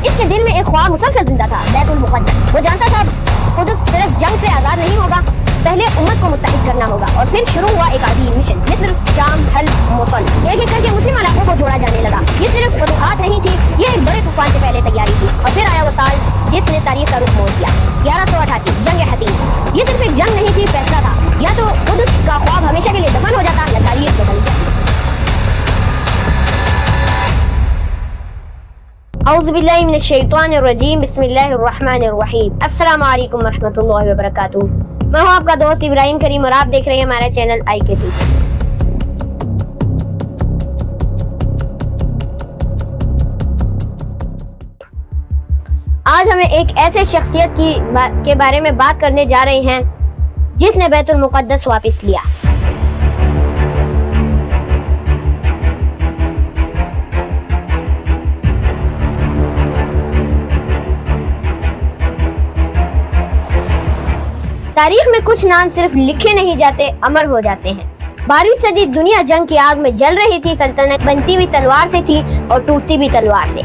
اس کے دل میں ایک خواب مسلسل زندہ تھا، بیت المقدس۔ وہ جانتا تھا قدس صرف جنگ سے آزاد نہیں ہوگا، پہلے امت کو متحد کرنا ہوگا، اور پھر شروع ہوا ایک عظیم مشن، مصر، شام، حلب، موصل۔ ایک ایک کر کے مسلم علاقوں کو جوڑا جانے لگا۔ یہ صرف فتوحات نہیں تھی، یہ ایک بڑے طوفان سے پہلے تیاری تھی۔ اور پھر آیا وہ سال جس نے تاریخ کا رخ موڑ دیا، 1188، جنگ حطین۔ یہ صرف ایک جنگ نہیں تھی، فیصلہ تھا، یا تو قدس کا خواب ہمیشہ کے لیے دفن ہو جاتا یا تاریخ بدل جاتی۔ اعوذ باللہ من الشیطان الرجیم، بسم اللہ الرحمن الرحیم۔ السلام علیکم ورحمۃ اللہ وبرکاتہ۔ میں ہوں آپ کا دوست ابراہیم کریم اور آپ دیکھ رہے ہیں ہمارا چینل IKT۔ آج ہمیں ایک ایسے شخصیت کے بارے میں بات کرنے جا رہے ہیں جس نے بیت المقدس واپس لیا۔ تاریخ میں کچھ نام صرف لکھے نہیں جاتے، امر ہو جاتے ہیں۔ 12ویں صدی دنیا جنگ کی آگ میں جل رہی تھی، سلطنت بنتی ہوئی تلوار سے تھی اور ٹوٹتی بھی تلوار سے۔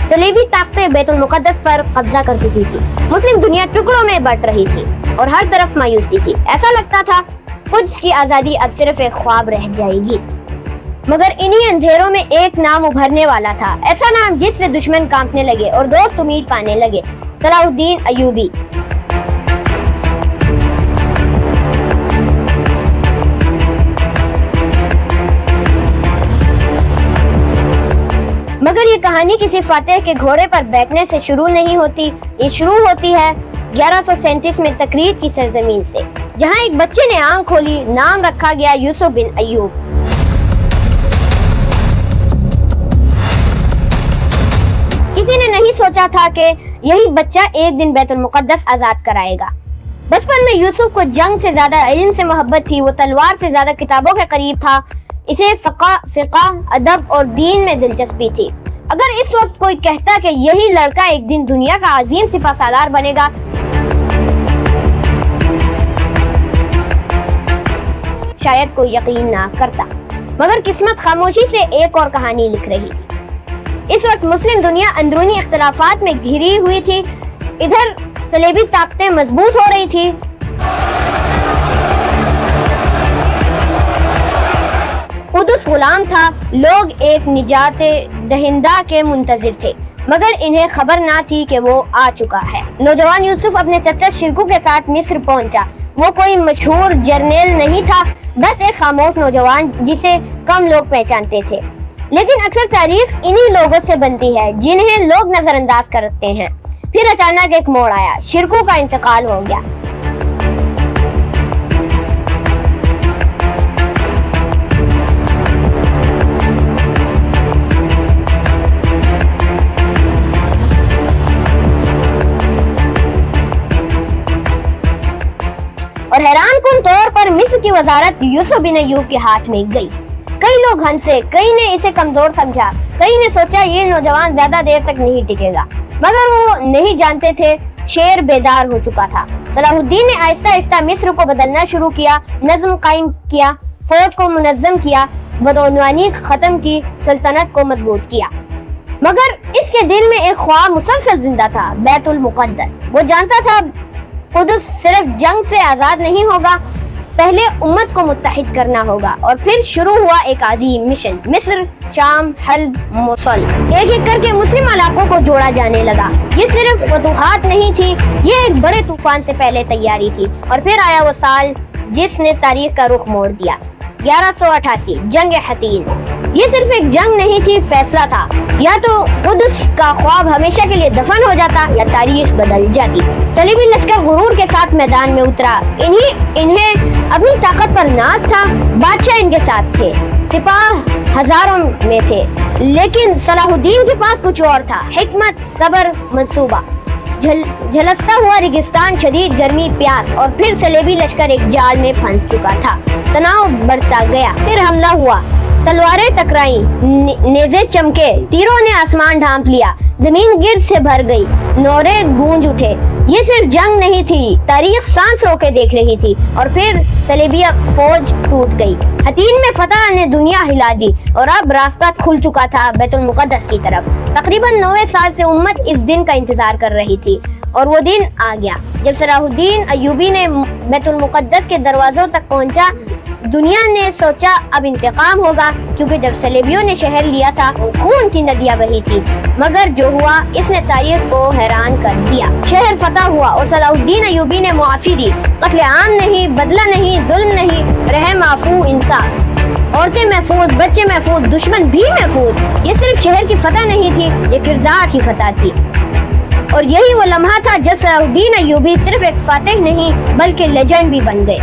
صلیبی طاقتیں بیت المقدس پر قبضہ کر چکی تھی، مسلم دنیا ٹکڑوں میں بٹ رہی تھی اور ہر طرف مایوسی تھی۔ ایسا لگتا تھا قدس کی آزادی اب صرف ایک خواب رہ جائے گی، مگر انہی اندھیروں میں ایک نام ابھرنے والا تھا، ایسا نام جس سے دشمن کانپنے لگے اور دوست امید پانے لگے، صلاح الدین ایوبی۔ مگر یہ کہانی کسی فاتح کے گھوڑے پر بیٹھنے سے شروع نہیں ہوتی، یہ شروع ہوتی ہے 1137 میں تکریت کی سرزمین سے، جہاں ایک بچے نے آنکھ کھولی، نام رکھا گیا یوسف بن ایوب۔ کسی نے نہیں سوچا تھا کہ یہی بچہ ایک دن بیت المقدس آزاد کرائے گا۔ بچپن میں یوسف کو جنگ سے زیادہ علم سے محبت تھی، وہ تلوار سے زیادہ کتابوں کے قریب تھا، اسے فقہ، ادب اور دین میں دلچسپی تھی۔ اگر اس وقت کوئی کہتا کہ یہی لڑکا ایک دن دنیا کا عظیم سپہ سالار بنے گا، شاید کوئی یقین نہ کرتا، مگر قسمت خاموشی سے ایک اور کہانی لکھ رہی تھی۔ اس وقت مسلم دنیا اندرونی اختلافات میں گھری ہوئی تھی، ادھر صلیبی طاقتیں مضبوط ہو رہی تھی، قدس غلام تھا، لوگ ایک نجات دہندہ کے منتظر تھے، مگر انہیں خبر نہ تھی کہ وہ آ چکا ہے۔ نوجوان یوسف اپنے چچا شرکو کے ساتھ مصر پہنچا۔ وہ کوئی مشہور جرنیل نہیں تھا، بس ایک خاموش نوجوان جسے کم لوگ پہچانتے تھے، لیکن اکثر تاریخ انہی لوگوں سے بنتی ہے جنہیں لوگ نظر انداز کرتے ہیں۔ پھر اچانک ایک موڑ آیا، شرکو کا انتقال ہو گیا۔ اور حیران کن طور پر مصر کی وزارت یوسف بن ایوب کے ہاتھ میں گئی۔ کئی لوگ ہنسے، کئی نے اسے کمزور سمجھا، کئی نے سوچا یہ نوجوان زیادہ دیر تک نہیں ٹکے گا، مگر وہ نہیں جانتے تھے شیر بیدار ہو چکا تھا۔ صلاح الدین نے آہستہ آہستہ مصر کو بدلنا شروع کیا، نظم قائم کیا، فوج کو منظم کیا، بدعنوانی ختم کی، سلطنت کو مضبوط کیا۔ مگر اس کے دل میں ایک خواب مسلسل زندہ تھا، بیت المقدس۔ وہ جانتا تھا قدس صرف جنگ سے آزاد نہیں ہوگا، پہلے امت کو متحد کرنا ہوگا، اور پھر شروع ہوا ایک عظیم مشن، مصر، شام، حلب، موصل۔ ایک ایک کر کے مسلم علاقوں کو جوڑا جانے لگا۔ یہ صرف فتوحات نہیں تھی، یہ ایک بڑے طوفان سے پہلے تیاری تھی۔ اور پھر آیا وہ سال جس نے تاریخ کا رخ موڑ دیا، 1188، جنگ حطین۔ یہ صرف ایک جنگ نہیں تھی، فیصلہ تھا، یا تو قدس کا خواب ہمیشہ کے لیے دفن ہو جاتا یا تاریخ بدل جاتی۔ صلیبی لشکر غرور کے ساتھ میدان میں اترا، انہیں اپنی طاقت پر ناز تھا، بادشاہ ان کے ساتھ تھے، سپاہ ہزاروں میں تھے، لیکن صلاح الدین کے پاس کچھ اور تھا، حکمت، صبر، منصوبہ۔ جھلستا ہوا ریگستان، شدید گرمی، پیاس، اور پھر صلیبی لشکر ایک جال میں پھنس چکا تھا۔ تناؤ بڑھتا گیا، پھر حملہ ہوا، تلواریں ٹکرائیں، نیزے چمکے، تیروں نے آسمان ڈھانپ لیا، زمین گرد سے بھر گئی، نعرے گونج اٹھے، یہ صرف جنگ نہیں تھی، تاریخ سانس رو کے دیکھ رہی تھی۔ اور پھر صلیبیہ فوج ٹوٹ گئی، حطین میں فتح نے دنیا ہلا دی اور اب راستہ کھل چکا تھا بیت المقدس کی طرف۔ تقریباً 9 سال سے امت اس دن کا انتظار کر رہی تھی، اور وہ دن آ گیا جب صلاح الدین ایوبی نے بیت المقدس کے دروازوں تک پہنچا۔ دنیا نے سوچا اب انتقام ہوگا، کیونکہ جب صلیبیوں نے شہر لیا تھا خون کی ندیاں بہی تھی، مگر جو ہوا اس نے تاریخ کو حیران کر دیا۔ شہر فتح ہوا اور صلاح الدین ایوبی نے معافی دی۔ قتل عام نہیں، بدلہ نہیں، ظلم نہیں، رحم، عفو، انصاف۔ عورتیں محفوظ، بچے محفوظ، دشمن بھی محفوظ۔ یہ صرف شہر کی فتح نہیں تھی، یہ کردار کی فتح تھی۔ اور یہی وہ لمحہ تھا جب صلاح الدین ایوبی صرف ایک فاتح نہیں بلکہ لیجنڈ بھی بن گئے۔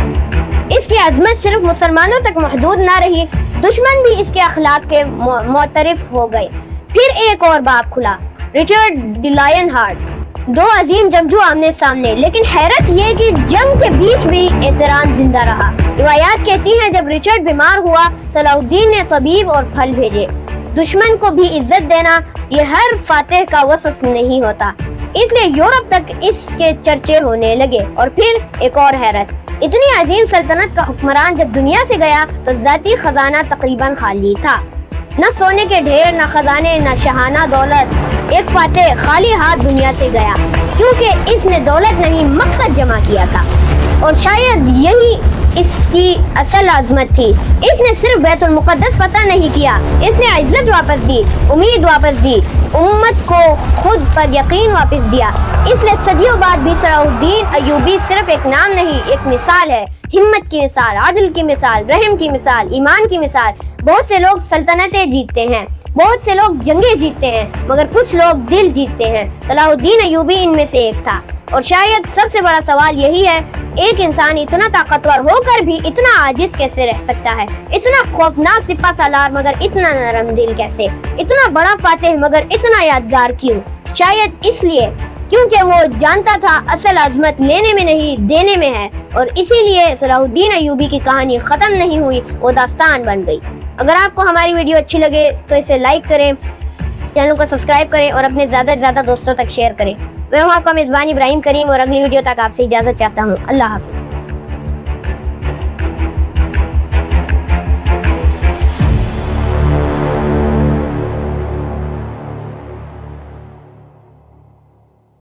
اس کی عظمت صرف مسلمانوں تک محدود نہ رہی، دشمن بھی اس کے اخلاق کے معترف ہو گئے۔ پھر ایک اور باب کھلا، رچرڈ دی لائن ہارٹ، 2 عظیم جنگجو آمنے سامنے، لیکن حیرت یہ کہ جنگ کے بیچ بھی احترام زندہ رہا۔ روایات کہتی ہیں جب رچرڈ بیمار ہوا، صلاح الدین نے طبیب اور پھل بھیجے۔ دشمن کو بھی عزت دینا یہ ہر فاتح کا وصف نہیں ہوتا، اس لیے یورپ تک اس کے چرچے ہونے لگے۔ اور پھر ایک اور حیرت، اتنی عظیم سلطنت کا حکمران جب دنیا سے گیا تو ذاتی خزانہ تقریباً خالی تھا، نہ سونے کے ڈھیر، نہ خزانے، نہ شاہانہ دولت۔ ایک فاتح خالی ہاتھ دنیا سے گیا کیونکہ اس نے دولت نہیں، مقصد جمع کیا تھا، اور شاید یہی اس کی اصل عظمت تھی۔ اس نے صرف بیت المقدس فتح نہیں کیا، اس نے عزت واپس دی، امید واپس دی، امت کو خود پر یقین واپس دیا۔ اس لیے صدیوں بعد بھی صلاح الدین ایوبی صرف ایک نام نہیں، ایک مثال ہے، ہمت کی مثال، عدل کی مثال، رحم کی مثال، ایمان کی مثال۔ بہت سے لوگ سلطنتیں جیتتے ہیں، بہت سے لوگ جنگیں جیتتے ہیں، مگر کچھ لوگ دل جیتتے ہیں۔ صلاح الدین ایوبی ان میں سے ایک تھا۔ اور شاید سب سے بڑا سوال یہی ہے، ایک انسان اتنا طاقتور ہو کر بھی اتنا عاجز کیسے رہ سکتا ہے؟ اتنا خوفناک سپہ سالار مگر اتنا نرم دل کیسے؟ اتنا بڑا فاتح مگر اتنا یادگار کیوں؟ شاید اس لیے کیونکہ وہ جانتا تھا اصل عظمت لینے میں نہیں، دینے میں ہے، اور اسی لیے صلاح الدین ایوبی کی کہانی ختم نہیں ہوئی، وہ داستان بن گئی۔ اگر آپ کو ہماری ویڈیو اچھی لگے تو اسے لائک کریں، چینل کو سبسکرائب کریں اور اپنے زیادہ سے زیادہ دوستوں تک شیئر کریں۔ میں ہوں آپ کا میزبان ابراہیم کریم، اور اگلی ویڈیو تک آپ سے اجازت چاہتا ہوں۔ اللہ حافظ۔